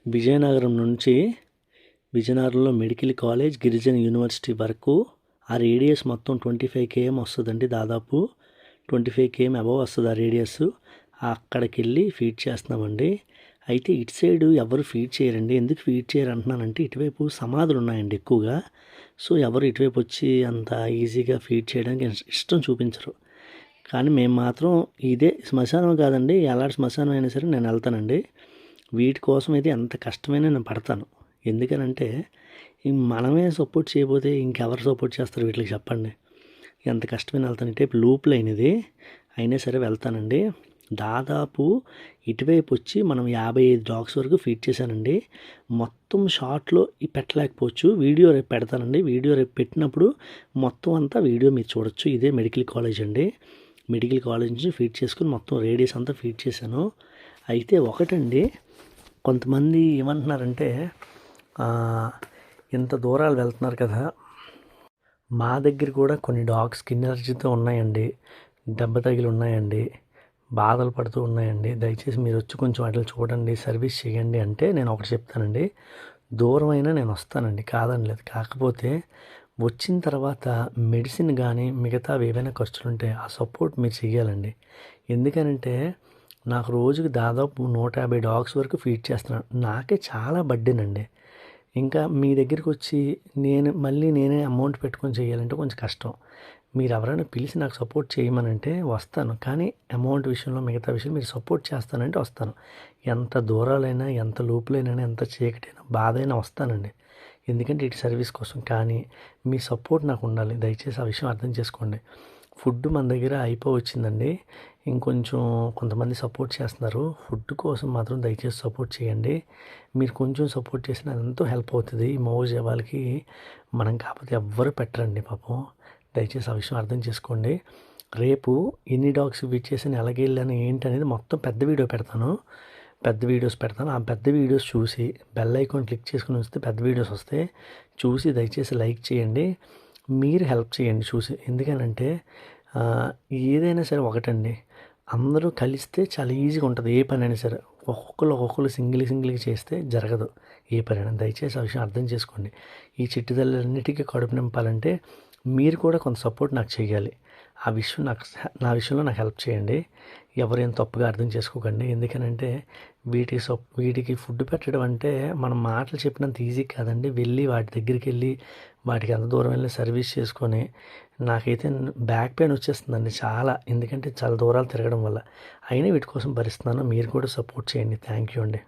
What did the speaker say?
విజయనగరం నుంచి విజయనగరంలో medical college గిరిజన యూనివర్సిటీ వరకు ఆ రేడియస్ మొత్తం 25 km వస్తుందండి. దాదాపు 25 km అబవ్ వస్తుంది ఆ రేడియస్. అక్కడికి వెళ్ళి ఫీడ్ చేస్తున్నామండి. అయితే ఇటు సైడు ఎవరు ఫీడ్ చేయరండి. ఎందుకు ఫీడ్ చేయరు అంటున్నానంటే ఇటువైపు సమాధులు ఉన్నాయండి ఎక్కువగా. సో ఎవరు ఇటువైపు వచ్చి అంత ఈజీగా ఫీడ్ చేయడానికి ఇష్టం చూపించరు. కానీ మేము మాత్రం ఇదే శ్మశానం కాదండి, ఎలాంటి శ్మశానం అయినా సరే నేను వెళ్తానండి. వీటి కోసం అయితే ఎంత కష్టమైనా నేను పడతాను. ఎందుకనంటే మనమే సపోర్ట్ చేయకపోతే ఇంకెవరు సపోర్ట్ చేస్తారు వీటికి చెప్పండి. ఎంత కష్టమైన వెళ్తాను. ఇటువైపు లూప్ లైన్ ఇది అయినా సరే వెళ్తానండి. దాదాపు ఇటువైపు వచ్చి మనం 55 డాగ్స్ వరకు ఫీడ్ చేశానండి. మొత్తం షార్ట్లో పెట్టలేకపోవచ్చు. వీడియో రేపు పెడతానండి. వీడియో రేపు పెట్టినప్పుడు మొత్తం అంతా వీడియో మీరు చూడొచ్చు. ఇదే మెడికల్ కాలేజ్ అండి. మెడికల్ కాలేజ్ నుంచి ఫీడ్ చేసుకుని మొత్తం రేడియస్ అంతా ఫీడ్ చేశాను. అయితే ఒకటండి, కొంతమంది ఏమంటున్నారంటే ఇంత దూరాలు వెళ్తున్నారు కదా, మా దగ్గర కూడా కొన్ని డాగ్స్ స్కిన్ ఎలర్జీతో ఉన్నాయండి, దెబ్బ తగిలి ఉన్నాయండి, బాధలు పడుతూ ఉన్నాయండి, దయచేసి మీరు వచ్చి కొంచెం వాటిని చూడండి, సర్వీస్ చేయండి అంటే నేను ఒకటి చెప్తానండి. దూరమైనా నేను వస్తానండి, కాదని లేదు. కాకపోతే వచ్చిన తర్వాత మెడిసిన్ కానీ మిగతావి ఏవైనా ఖర్చులుంటే ఆ సపోర్ట్ మీరు చెయ్యాలండి. ఎందుకనంటే నాకు రోజుకి దాదాపు 150 డాగ్స్ వరకు ఫీడ్ చేస్తున్నాను. నాకే చాలా బర్డెన్. ఇంకా మీ దగ్గరికి వచ్చి నేనే అమౌంట్ పెట్టుకొని చేయాలంటే కొంచెం కష్టం. మీరు ఎవరైనా పిలిచి నాకు సపోర్ట్ చేయమనంటే వస్తాను. కానీ అమౌంట్ విషయంలో మిగతా విషయం మీరు సపోర్ట్ చేస్తానంటే వస్తాను. ఎంత దూరాలైనా, ఎంత లోపులైనా, ఎంత చీకటైనా, బాధ అయినా వస్తానండి. ఎందుకంటే ఇటు సర్వీస్ కోసం. కానీ మీ సపోర్ట్ నాకు ఉండాలి. దయచేసి ఆ విషయం అర్థం చేసుకోండి. ఫుడ్ మన దగ్గర అయిపోవచ్చిందండి. ఇంకొంచెం కొంతమంది సపోర్ట్ చేస్తున్నారు. ఫుడ్ కోసం మాత్రం దయచేసి సపోర్ట్ చేయండి. మీరు కొంచెం సపోర్ట్ చేసినా ఎంతో హెల్ప్ అవుతుంది. ఈ మౌజ్ వాళ్ళకి మనం కాకపోతే ఎవ్వరు పెట్టరండి పాపం. దయచేసి ఆ విషయం అర్థం చేసుకోండి. రేపు ఎన్ని డాగ్స్ ఫీడ్ చేసాను, ఎలాగ వెళ్ళాను ఏంటి అనేది మొత్తం పెద్ద వీడియో పెడతాను. పెద్ద వీడియోస్ పెడతాను. ఆ పెద్ద వీడియోస్ చూసి బెల్ ఐకాన్ క్లిక్ చేసుకుని వస్తే పెద్ద వీడియోస్ వస్తాయి. చూసి దయచేసి లైక్ చేయండి. మీరు హెల్ప్ చేయండి చూసి. ఎందుకనంటే ఏదైనా సరే ఒకటండి, అందరూ కలిస్తే చాలా ఈజీగా ఉంటుంది ఏ పని అయినా సరే. ఒక్కొక్కరు సింగిల్గా చేస్తే జరగదు ఏ పనైనా. దయచేసి ఆ విషయం అర్థం చేసుకోండి. ఈ చిట్టుదలన్నిటికీ కడుపు నింపాలంటే మీరు కూడా కొంత సపోర్ట్ నాకు చేయాలి. నా విషయంలో నాకు హెల్ప్ చేయండి. ఎవరేం తప్పుగా అర్థం చేసుకోకండి. ఎందుకనంటే వీటికి ఫుడ్ పెట్టడం అంటే మనం మాటలు చెప్పినంత ఈజీ కాదండి. వెళ్ళి వాటి దగ్గరికి వెళ్ళి వాటికి ఎంత దూరం వెళ్ళి సర్వీస్ చేసుకొని నాకైతే బ్యాక్ పెయిన్ వచ్చేస్తుందండి చాలా. ఎందుకంటే చాలా దూరాలు తిరగడం వల్ల. అయినా వీటి కోసం భరిస్తున్నాను. మీరు కూడా సపోర్ట్ చేయండి. థ్యాంక్ యూ అండి.